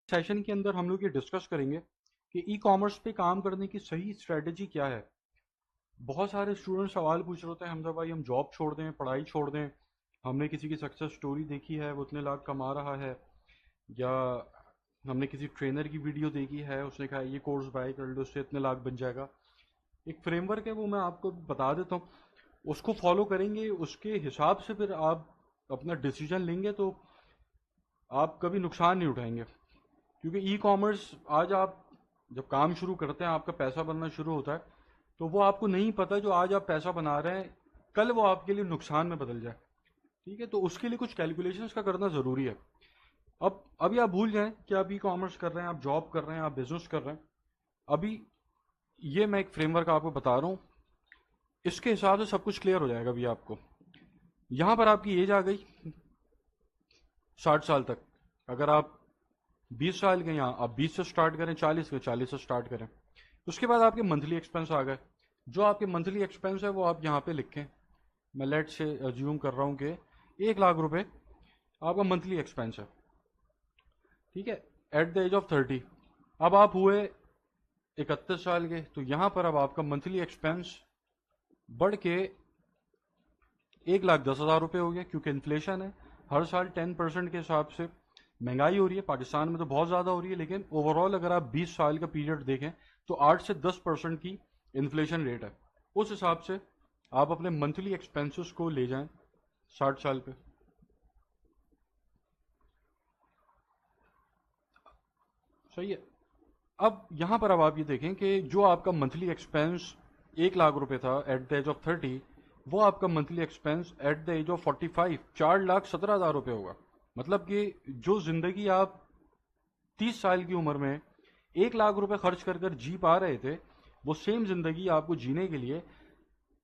Session के अंदर हम लोग ये डिस्कस करेंगे कि ई कॉमर्स पे काम करने की सही स्ट्रेटजी क्या है। बहुत सारे स्टूडेंट सवाल पूछ रहे होते हैं, हमजा भाई हम जॉब छोड़ दें, पढ़ाई छोड़ दें, हमने किसी की सक्सेस स्टोरी देखी है, वो इतने लाख कमा रहा है, या हमने किसी ट्रेनर की वीडियो देखी है, उसने कहा ये कोर्स बाय कर लो, उससे इतने लाख बन जाएगा। एक फ्रेमवर्क है, वो मैं आपको बता देता हूँ, उसको फॉलो करेंगे, उसके हिसाब से फिर आप अपना डिसीजन लेंगे तो आप कभी नुकसान नहीं उठाएंगे। क्योंकि ई कॉमर्स आज आप जब काम शुरू करते हैं, आपका पैसा बनना शुरू होता है, तो वो आपको नहीं पता जो आज आप पैसा बना रहे हैं कल वो आपके लिए नुकसान में बदल जाए। ठीक है, तो उसके लिए कुछ कैलकुलेशंस का करना ज़रूरी है। अब अभी आप भूल जाएं कि आप ई कॉमर्स कर रहे हैं, आप जॉब कर रहे हैं, आप बिजनेस कर रहे हैं। अभी ये मैं एक फ्रेमवर्क आपको बता रहा हूँ, इसके हिसाब से सब कुछ क्लियर हो जाएगा। अभी आपको यहाँ पर आपकी एज आ गई 60 साल तक। अगर आप 20 साल के, यहाँ आप 20 से स्टार्ट करें, 40 के, 40 से स्टार्ट करें। उसके बाद आपके मंथली एक्सपेंस आ गए। जो आपके मंथली एक्सपेंस है वो आप यहाँ पे लिखें। मैं लेट से अज्यूम कर रहा हूँ कि 1 लाख रुपए आपका मंथली एक्सपेंस है। ठीक है, एट द एज ऑफ 30। अब आप हुए 31 साल के, तो यहाँ पर अब आपका मंथली एक्सपेंस बढ़ के 1,10,000 रुपये हो गया, क्योंकि इन्फ्लेशन है। हर साल 10% के हिसाब से महंगाई हो रही है। पाकिस्तान में तो बहुत ज़्यादा हो रही है, लेकिन ओवरऑल अगर आप 20 साल का पीरियड देखें तो 8 से 10% की इन्फ्लेशन रेट है। उस हिसाब से आप अपने मंथली एक्सपेंसेस को ले जाएं 60 साल पे। सही है। अब यहाँ पर अब आप ये देखें कि जो आपका मंथली एक्सपेंस 1 लाख रुपए था एट द एज ऑफ 30, वो आपका monthly expense at the age of 45 4,17,000 रुपये होगा। मतलब कि जो जिंदगी आप 30 साल की उम्र में 1 लाख रुपए खर्च कर कर जी पा रहे थे, वो सेम जिंदगी आपको जीने के लिए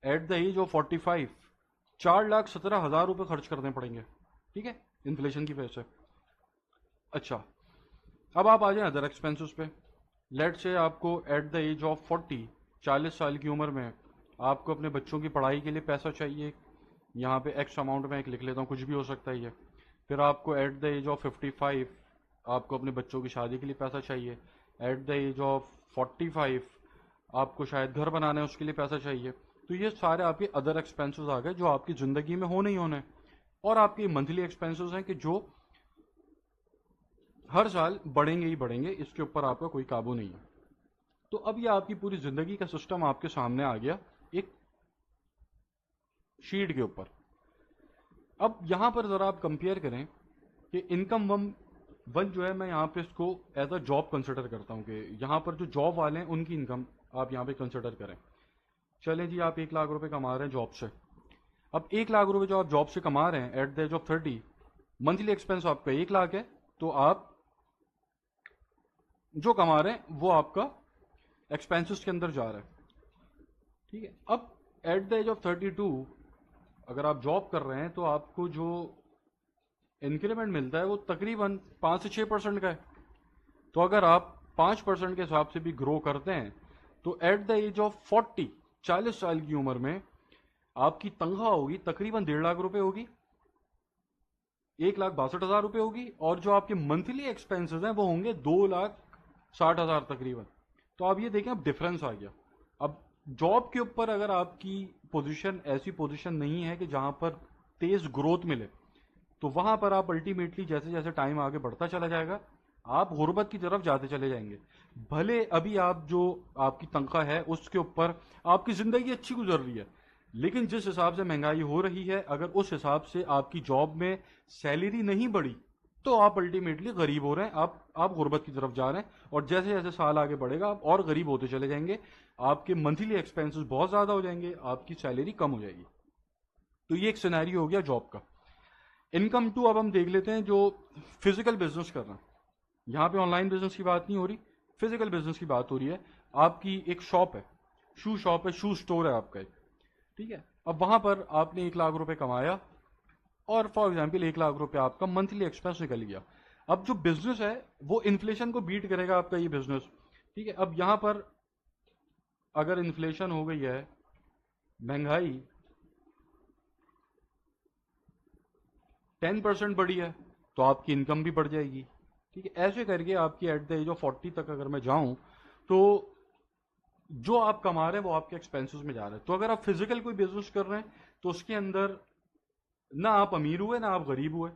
एट द एज ऑफ 45 4,17,000 रुपये खर्च करने पड़ेंगे। ठीक है, इन्फ्लेशन की वजह से। अच्छा, अब आप आ जाए अदर एक्सपेंसेस पे। लेट से आपको एट द एज ऑफ 40 की उम्र में आपको अपने बच्चों की पढ़ाई के लिए पैसा चाहिए। यहाँ पे एक्स अमाउंट में एक लिख लेता हूँ, कुछ भी हो सकता है ये। फिर आपको एट द एज ऑफ 55 आपको अपने बच्चों की शादी के लिए पैसा चाहिए। एट द एज ऑफ 45 आपको शायद घर बनाना है, उसके लिए पैसा चाहिए। तो ये सारे आपके अदर एक्सपेंसेस आ गए जो आपकी ज़िंदगी में होने ही होने। और आपके मंथली एक्सपेंसेस हैं कि जो हर साल बढ़ेंगे ही बढ़ेंगे, इसके ऊपर आपका कोई काबू नहीं है। तो अब ये आपकी पूरी ज़िंदगी का सिस्टम आपके सामने आ गया एक शीट के ऊपर। अब यहाँ पर ज़रा आप कंपेयर करें कि इनकम वन वन जो है, मैं यहाँ पे इसको एज अ जॉब कंसिडर करता हूँ कि यहाँ पर जो जॉब वाले हैं उनकी इनकम आप यहाँ पे कंसिडर करें। चलें जी, आप 1 लाख रुपए कमा रहे हैं जॉब से। अब 1 लाख रुपए जो आप जॉब से कमा रहे हैं at the age of 30, monthly expense आपका 1 लाख है, तो आप जो कमा रहे हैं वो आपका एक्सपेंसेस के अंदर जा रहा है। ठीक है, अब एट द एज ऑफ 32 अगर आप जॉब कर रहे हैं तो आपको जो इंक्रीमेंट मिलता है वो तकरीबन 5 से 6% का है। तो अगर आप 5% के हिसाब से भी ग्रो करते हैं तो एट द एज ऑफ 40 साल की उम्र में आपकी तनख्वाह होगी तकरीबन 1.5 लाख रुपए होगी, 1,62,000 रुपये होगी। और जो आपके मंथली एक्सपेंसेस हैं वो होंगे 2,60,000 तकरीबन। तो आप ये देखें, अब डिफरेंस आ गया। अब जॉब के ऊपर अगर आपकी पोजीशन ऐसी पोजीशन नहीं है कि जहां पर तेज ग्रोथ मिले, तो वहां पर आप अल्टीमेटली जैसे जैसे टाइम आगे बढ़ता चला जाएगा आप गुर्बत की तरफ जाते चले जाएंगे। भले अभी आप जो आपकी तनख्वाह है उसके ऊपर आपकी जिंदगी अच्छी गुजर रही है, लेकिन जिस हिसाब से महंगाई हो रही है, अगर उस हिसाब से आपकी जॉब में सैलरी नहीं बढ़ी तो आप अल्टीमेटली गरीब हो रहे हैं, आप गुर्बत की तरफ जा रहे हैं। और जैसे जैसे साल आगे बढ़ेगा आप और गरीब होते चले जाएंगे, आपके मंथली एक्सपेंसेस बहुत ज़्यादा हो जाएंगे, आपकी सैलरी कम हो जाएगी। तो ये एक सिनेरियो हो गया जॉब का। इनकम टू अब हम देख लेते हैं जो फिजिकल बिजनेस कर रहे हैं। यहाँ पे ऑनलाइन बिजनेस की बात नहीं हो रही, फिजिकल बिजनेस की बात हो रही है। आपकी एक शॉप है, शू शॉप है, शू स्टोर है आपका एक। ठीक है, अब वहां पर आपने 1 लाख रुपए कमाया और फॉर एग्जाम्पल 1 लाख रुपए आपका मंथली एक्सपेंस निकल गया। अब जो बिजनेस है वो इन्फ्लेशन को बीट करेगा आपका ये बिजनेस। ठीक है, अब यहां पर अगर इन्फ्लेशन हो गई है, महंगाई 10% बढ़ी है, तो आपकी इनकम भी बढ़ जाएगी। ठीक है, ऐसे करके आपकी एट द एज ऑफ 40 तक अगर मैं जाऊं तो जो आप कमा रहे हैं वो आपके एक्सपेंसेस में जा रहे हैं। तो अगर आप फिजिकल कोई बिजनेस कर रहे हैं तो उसके अंदर ना आप अमीर हुए ना आप गरीब हुए।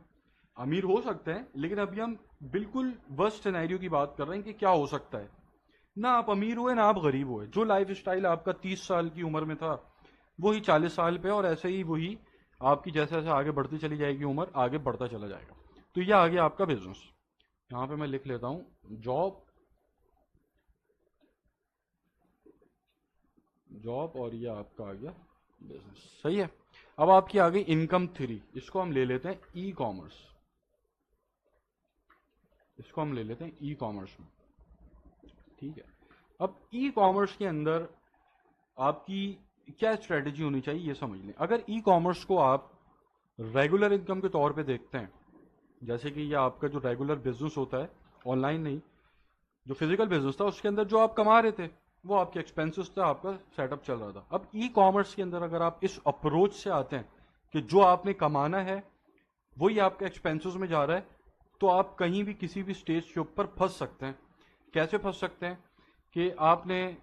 अमीर हो सकते हैं, लेकिन अभी हम बिल्कुल वर्स्ट सिनेरियो की बात कर रहे हैं कि क्या हो सकता है। ना आप अमीर हुए ना आप गरीब हुए। जो लाइफ स्टाइल आपका 30 साल की उम्र में था वही 40 साल पे, और ऐसे ही वही आपकी जैसे जैसे आगे बढ़ती चली जाएगी उम्र, आगे बढ़ता चला जाएगा। तो ये आ गया आपका बिजनेस। यहाँ पे मैं लिख लेता हूँ जॉब, जॉब, और ये आपका आ गया बिजनेस। सही है। अब आपकी आ गई इनकम थ्री, इसको हम ले लेते हैं ई कॉमर्स। इसको हम ले लेते हैं ई कॉमर्स में। ठीक है, अब ई कॉमर्स के अंदर आपकी क्या स्ट्रेटेजी होनी चाहिए ये समझ लें। अगर ई कॉमर्स को आप रेगुलर इनकम के तौर पे देखते हैं, जैसे कि ये आपका जो रेगुलर बिजनेस होता है, ऑनलाइन नहीं, जो फिजिकल बिजनेस था उसके अंदर जो आप कमा रहे थे वो आपके एक्सपेंसेस था, आपका सेटअप चल रहा था। अब ई कॉमर्स के अंदर अगर आप इस अप्रोच से आते हैं कि जो आपने कमाना है वही आपके एक्सपेंसेस में जा रहा है, तो आप कहीं भी किसी भी स्टेज के ऊपर फंस सकते हैं। कैसे फंस सकते हैं कि आपने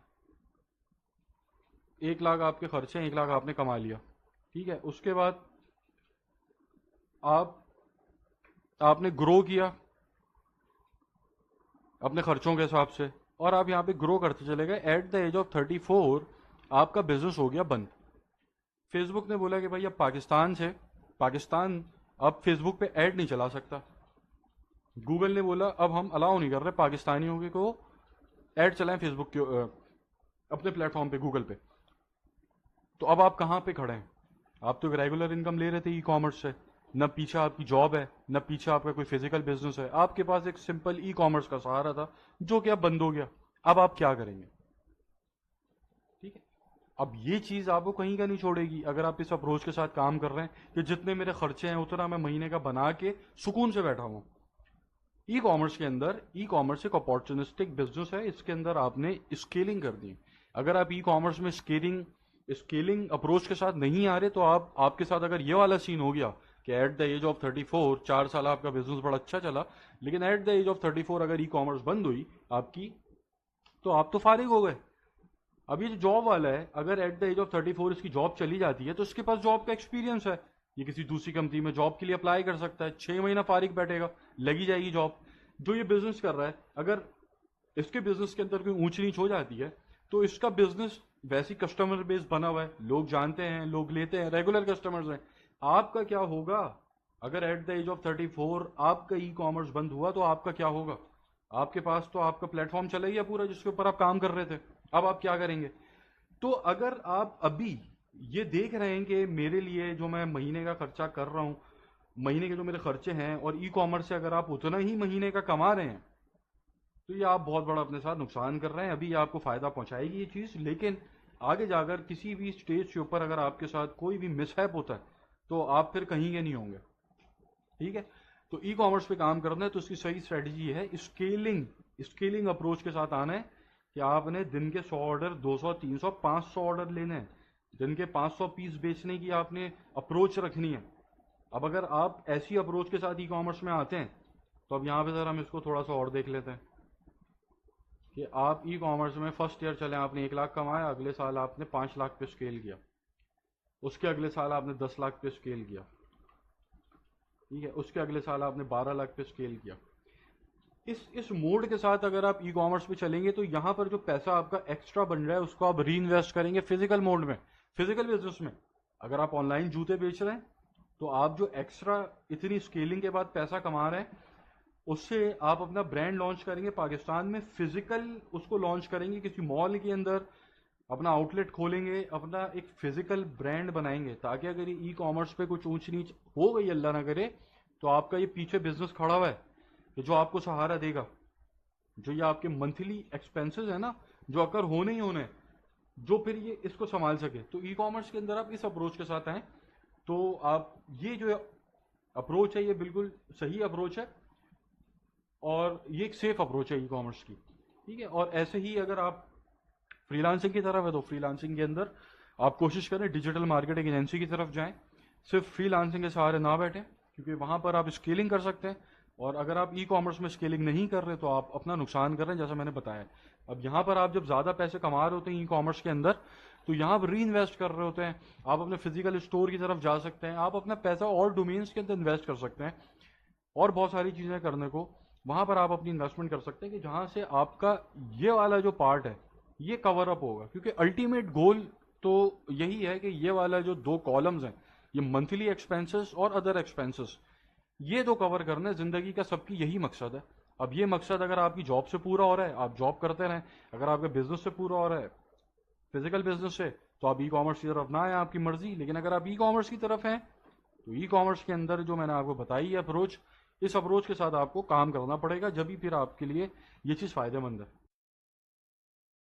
1 लाख आपके खर्चे हैं, 1 लाख आपने कमा लिया, ठीक है, उसके बाद आपने ग्रो किया अपने खर्चों के हिसाब से, और आप यहाँ पे ग्रो करते चले गए। एट द एज ऑफ 34 आपका बिजनेस हो गया बंद। फेसबुक ने बोला कि भाई अब पाकिस्तान अब फेसबुक पे ऐड नहीं चला सकता। गूगल ने बोला अब हम अलाउ नहीं कर रहे पाकिस्तानियों के को ऐड चलाएं फेसबुक के अपने प्लेटफॉर्म पे, गूगल पे। तो अब आप कहाँ पे खड़े हैं? आप तो रेगुलर इनकम ले रहे थे ई कॉमर्स से, न पीछे आपकी जॉब है न पीछे आपका कोई फिजिकल बिजनेस है, आपके पास एक सिंपल ई कॉमर्स का सहारा था जो कि अब बंद हो गया। अब आप क्या करेंगे? ठीक है, अब ये चीज आपको कहीं का नहीं छोड़ेगी अगर आप इस अप्रोच के साथ काम कर रहे हैं कि जितने मेरे खर्चे हैं उतना मैं महीने का बना के सुकून से बैठा हूं। ई कॉमर्स के अंदर, ई कॉमर्स एक अपॉर्चुनिस्टिक बिजनेस है, इसके अंदर आपने स्केलिंग कर दी। अगर आप ई कॉमर्स में स्केलिंग अप्रोच के साथ नहीं आ रहे तो आपके साथ अगर ये वाला सीन हो गया कि एट द एज ऑफ 34 4 साल आपका बिजनेस बड़ा अच्छा चला, लेकिन एट द एज ऑफ 34 अगर ई कॉमर्स बंद हुई आपकी, तो आप तो फारिग हो गए। अब ये जो जॉब वाला है, अगर एट द एज ऑफ 34 इसकी जॉब चली जाती है तो इसके पास जॉब का एक्सपीरियंस है, ये किसी दूसरी कंपनी में जॉब के लिए अप्लाई कर सकता है, 6 महीना फारिग बैठेगा, लगी जाएगी जॉब। जो ये बिजनेस कर रहा है, अगर इसके बिजनेस के अंदर कोई ऊंच नीच हो जाती है तो इसका बिजनेस वैसी कस्टमर बेस बना हुआ है, लोग जानते हैं, लोग लेते हैं, रेगुलर कस्टमर्स हैं। आपका क्या होगा अगर एट द एज ऑफ 34 आपका ई कॉमर्स बंद हुआ? तो आपका क्या होगा? आपके पास तो आपका प्लेटफॉर्म चला गया पूरा जिसके ऊपर आप काम कर रहे थे। अब आप क्या करेंगे? तो अगर आप अभी ये देख रहे हैं कि मेरे लिए जो मैं महीने का खर्चा कर रहा हूं, महीने के जो मेरे खर्चे हैं, और ई कॉमर्स से अगर आप उतना ही महीने का कमा रहे हैं, तो ये आप बहुत बड़ा अपने साथ नुकसान कर रहे हैं। अभी ये आपको फायदा पहुंचाएगी ये चीज, लेकिन आगे जाकर किसी भी स्टेज के ऊपर अगर आपके साथ कोई भी मिसहैप होता है तो आप फिर कहीं के नहीं होंगे। ठीक है, तो ई कॉमर्स पे काम करना है तो उसकी सही स्ट्रेटेजी है स्केलिंग अप्रोच के साथ आना है कि आपने दिन के 100 ऑर्डर, 200, 300, 500 ऑर्डर लेने हैं, दिन के 500 पीस बेचने की आपने अप्रोच रखनी है। अब अगर आप ऐसी अप्रोच के साथ ई कॉमर्स में आते हैं तो अब यहाँ पे सर हम इसको थोड़ा सा और देख लेते हैं कि आप ई कॉमर्स में फर्स्ट ईयर चले, आपने 1 लाख कमाया, अगले साल आपने 5 लाख पे स्केल किया, उसके अगले साल आपने 10 लाख पे स्केल किया, ठीक है, उसके अगले साल आपने 12 लाख पे स्केल किया। इस मोड के साथ अगर आप ई कॉमर्स पे चलेंगे तो यहां पर जो पैसा आपका एक्स्ट्रा बन रहा है उसको आप री इन्वेस्ट करेंगे फिजिकल मोड में, फिजिकल बिजनेस में। अगर आप ऑनलाइन जूते बेच रहे हैं तो आप जो एक्स्ट्रा इतनी स्केलिंग के बाद पैसा कमा रहे हैं उससे आप अपना ब्रांड लॉन्च करेंगे पाकिस्तान में, फिजिकल उसको लॉन्च करेंगे किसी मॉल के अंदर, अपना आउटलेट खोलेंगे, अपना एक फिजिकल ब्रांड बनाएंगे, ताकि अगर ई कॉमर्स पे कुछ ऊंच नीच हो गई अल्लाह ना करे तो आपका ये पीछे बिजनेस खड़ा हुआ है कि जो आपको सहारा देगा, जो ये आपके मंथली एक्सपेंसेस है ना, जो अगर होने ही होने, जो फिर ये इसको संभाल सके। तो ई कॉमर्स के अंदर आप इस अप्रोच के साथ आए तो आप ये जो अप्रोच है ये बिल्कुल सही अप्रोच है और ये एक सेफ अप्रोच है ई कॉमर्स की। ठीक है, और ऐसे ही अगर आप फ्रीलांसिंग की तरफ है तो फ्रीलांसिंग के अंदर आप कोशिश करें डिजिटल मार्केटिंग एजेंसी की तरफ जाएं, सिर्फ फ्रीलांसिंग के सहारे ना बैठें, क्योंकि वहां पर आप स्केलिंग कर सकते हैं, और अगर आप ई कॉमर्स में स्केलिंग नहीं कर रहे तो आप अपना नुकसान कर रहे हैं, जैसा मैंने बताया। अब यहाँ पर आप जब ज़्यादा पैसे कमा रहे होते हैं ई कॉमर्स के अंदर, तो यहाँ पर री इन्वेस्ट कर रहे होते हैं। आप अपने फिजिकल स्टोर की तरफ जा सकते हैं, आप अपना पैसा और डोमेन्स के अंदर इन्वेस्ट कर सकते हैं, और बहुत सारी चीज़ें करने को वहाँ पर आप अपनी इन्वेस्टमेंट कर सकते हैं कि जहाँ से आपका ये वाला जो पार्ट है ये कवर अप होगा। क्योंकि अल्टीमेट गोल तो यही है कि ये वाला जो दो कॉलम्स हैं, ये मंथली एक्सपेंसेस और अदर एक्सपेंसेस, ये दो कवर करना है जिंदगी का, सबकी यही मकसद है। अब ये मकसद अगर आपकी जॉब से पूरा हो रहा है, आप जॉब करते रहें। अगर आपके बिजनेस से पूरा हो रहा है, फिजिकल बिजनेस से, तो आप ई कॉमर्स की तरफ ना आए, आपकी मर्जी। लेकिन अगर आप ई कॉमर्स की तरफ हैं, तो ई कॉमर्स के अंदर जो मैंने आपको बताई है अप्रोच, इस अप्रोच के साथ आपको काम करना पड़ेगा, जब भी फिर आपके लिए ये चीज़ फायदेमंद है।